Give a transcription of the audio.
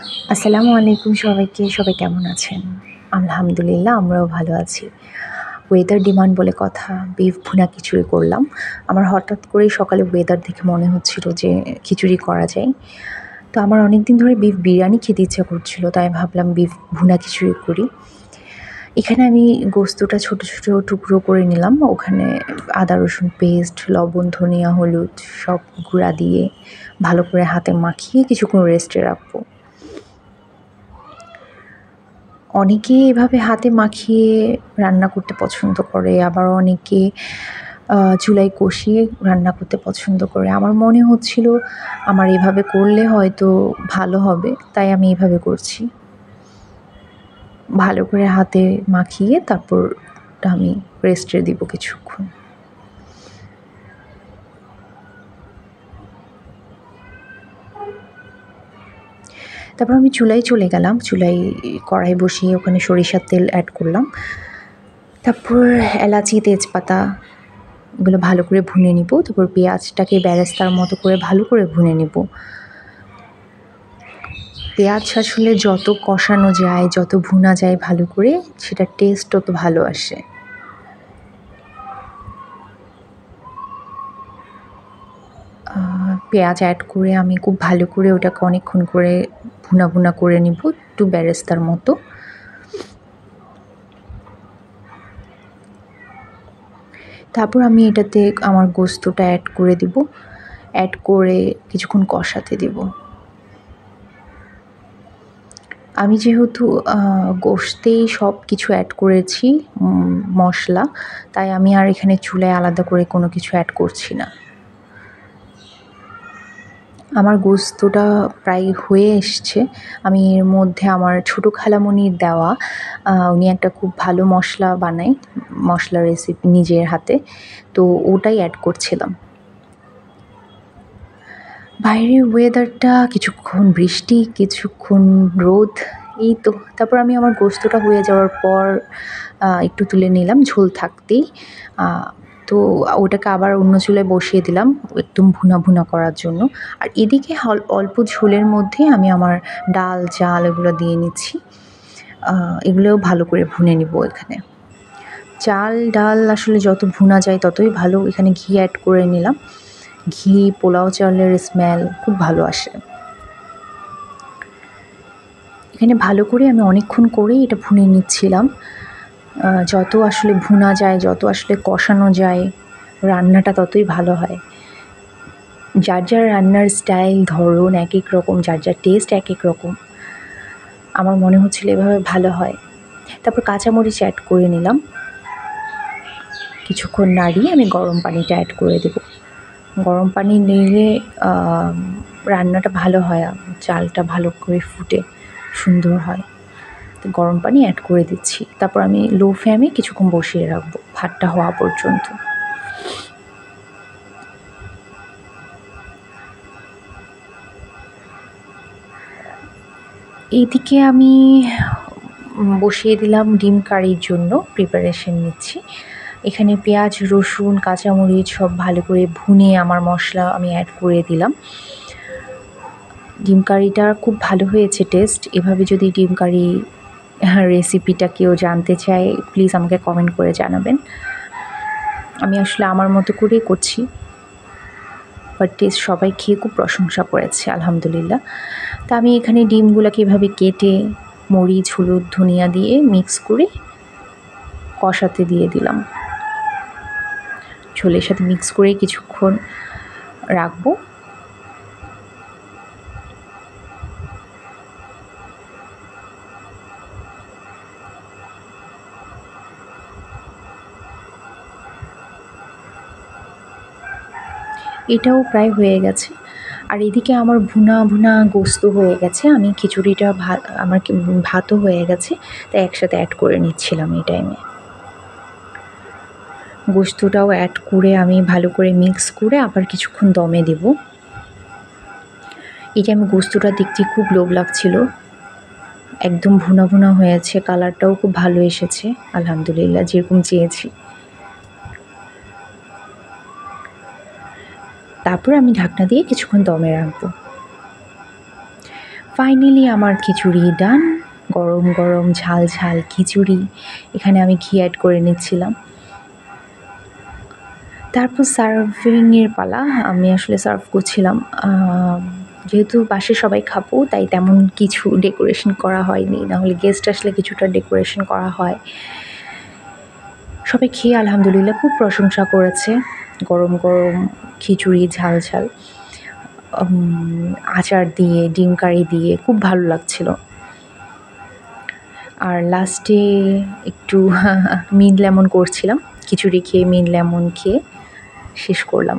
আসসালামু আলাইকুম সবাইকে। সবাই কেমন আছেন? আলহামদুলিল্লাহ আমরাও ভালো আছি। ওয়েদার ডিমান্ড বলে কথা, বিফ ভুনা খিচুড়ি করলাম। আমার হঠাৎ করেই সকালে ওয়েদার দেখে মনে হচ্ছিল যে খিচুড়ি করা যায়। তো আমার অনেকদিন ধরে বিফ বিরিয়ানি খেতে ইচ্ছা করছিল, তাই ভাবলাম বিফ ভুনা খিচুড়ি করি। এখানে আমি গোস্তটা ছোট, ছোট টুকরো করে নিলাম। ওখানে আদা রসুন পেস্ট, লবণ, ধনিয়া, হলুদ সব গুঁড়া দিয়ে ভালো করে হাতে মাখিয়ে কিছুক্ষণ রেস্টে রাখবো। অনেকে এভাবে হাতে মাখিয়ে রান্না করতে পছন্দ করে, আবার অনেকে চুলায় কষিয়ে রান্না করতে পছন্দ করে। আমার মনে হচ্ছিল আমার এভাবে করলে হয়তো ভালো হবে, তাই আমি এভাবে করছি। ভালো করে হাতে মাখিয়ে তারপর আমি রেস্টে দিব কিছুক্ষণ। তারপর আমি চুলায় চলে গেলাম। চুলায় কড়াই বসিয়ে ওখানে সরিষার তেল অ্যাড করলাম। তারপর এলাচি, তেজপাতা এগুলো ভালো করে ভুনে নিব। তারপর পেঁয়াজটাকে বেরেস্তার মতো করে ভালো করে ভুনে নিব। পেঁয়াজ আসলে যত কষানো যায়, যত ভুনা যায় ভালো করে, সেটার টেস্ট তত ভালো আসে। পেঁয়াজ অ্যাড করে আমি খুব ভালো করে ওটাকে অনেকক্ষণ করে ভুনা, ভুনা করে নিব একটু বেরেস্তার মতো। তারপর আমি এটাতে আমার গোস্তটা অ্যাড করে দিব। অ্যাড করে কিছুক্ষণ কষাতে দিব। আমি যেহেতু গোশতেই সব কিছু অ্যাড করেছি মশলা, তাই আমি আর এখানে চুলায় আলাদা করে কোনো কিছু অ্যাড করছি না। আমার গোস্তটা প্রায় হয়ে এসছে। আমি এর মধ্যে আমার ছোটো খালামণির দেওয়া উনি একটা খুব ভালো মশলা বানায়, মশলা রেসিপি নিজের হাতে, তো ওটাই অ্যাড করছিলাম। বাইরের ওয়েদারটা কিছুক্ষণ বৃষ্টি, কিছুক্ষণ রোদ, এই তো। তারপর আমি আমার গোস্তটা হয়ে যাওয়ার পর একটু তুলে নিলাম ঝোল থাকতেই। তো ওটাকে আবার অন্য চুলায় বসিয়ে দিলাম একদম ভুনা, ভুনা করার জন্য। আর এদিকে অল্প ঝোলের মধ্যে আমি আমার ডাল, চাল এগুলো দিয়ে নিচ্ছি। এগুলোও ভালো করে ভুনে নিব এখানে। চাল, ডাল আসলে যত ভুনা যায় ততই ভালো। এখানে ঘি অ্যাড করে নিলাম। ঘি পোলাও চালের স্মেল খুব ভালো আসে। এখানে ভালো করে আমি অনেকক্ষণ করেই এটা ভুনে নিচ্ছিলাম। যত আসলে ভুনা যায়, যত আসলে কষানো যায়, রান্নাটা ততই ভালো হয়। যার যার রান্নার স্টাইল, ধরন একেক রকম, যার যার টেস্ট একেক রকম। আমার মনে হচ্ছিল এভাবে ভালো হয়। তারপর কাঁচামরিচ অ্যাড করে নিলাম। কিছুক্ষণ নাড়িয়ে আমি গরম পানিটা অ্যাড করে দেব। গরম পানি নিলে রান্নাটা ভালো হয়, চালটা ভালো করে ফুটে সুন্দর হয়। তো গরম পানি অ্যাড করে দিচ্ছি। তারপর আমি লো ফ্লেমে কিছুক্ষণ বসিয়ে রাখবো ভাতটা হওয়া পর্যন্ত। এইদিকে আমি বসিয়ে দিলাম ডিম কারির জন্য প্রিপারেশন নিচ্ছি। এখানে পেঁয়াজ, রসুন, কাঁচামরিচ সব ভালো করে ভুনে আমার মশলা আমি অ্যাড করে দিলাম। ডিম কারিটা খুব ভালো হয়েছে টেস্ট। এভাবে যদি ডিম কারি রেসিপিটা কেউ জানতে চায় প্লিজ আমাকে কমেন্ট করে জানাবেন। আমি আসলে আমার মতো করেই করছি, বাট টেস্ট সবাই খেয়ে খুব প্রশংসা করেছে আলহামদুলিল্লাহ। তা আমি এখানে ডিমগুলোকে এভাবে কেটে মরিচ, হলুদ, ধনিয়া দিয়ে মিক্স করে কষাতে দিয়ে দিলাম। ঝোলের সাথে মিক্স করে কিছুক্ষণ রাখবো। এটাও প্রায় হয়ে গেছে। আর এদিকে আমার ভুনা, ভুনা গোস্ত হয়ে গেছে। আমি খিচুড়িটা আমার ভাতও হয়ে গেছে, তাই একসাথে অ্যাড করে নিচ্ছিলাম এই টাইমে। গোস্তটাও অ্যাড করে আমি ভালো করে মিক্স করে আবার কিছুক্ষণ দমে দেব। এই যে আমি গোস্তটা দেখতে খুব লোভ লাগছিল। একদম ভুনা, ভুনা হয়েছে, কালারটাও খুব ভালো এসেছে আলহামদুলিল্লাহ যেরকম চেয়েছি। তারপর আমি ঢাকনা দিয়ে কিছুক্ষণ দমে রাখবো। ফাইনালি আমার খিচুড়ি ডান। গরম গরম ঝাল ঝাল খিচুড়ি, এখানে আমি ঘি অ্যাড করে নিচ্ছিলাম। তারপর সার্ভিংয়ের পালা। আমি আসলে সার্ভ করছিলাম। যেহেতু বাসায় সবাই খাবো তাই তেমন কিছু ডেকোরেশন করা হয়নি, নাহলে গেস্ট আসলে কিছুটা ডেকোরেশন করা হয়। সবাই খেয়ে আলহামদুলিল্লাহ খুব প্রশংসা করেছে। গরম গরম খিচুড়ি ঝাল ঝাল, আচার দিয়ে ডিম কারি দিয়ে খুব ভালো লাগছিল। আর লাস্টে একটু মিন্ট লেমন করছিলাম, খিচুড়ি খেয়ে মিন্ট লেমন খেয়ে শেষ করলাম।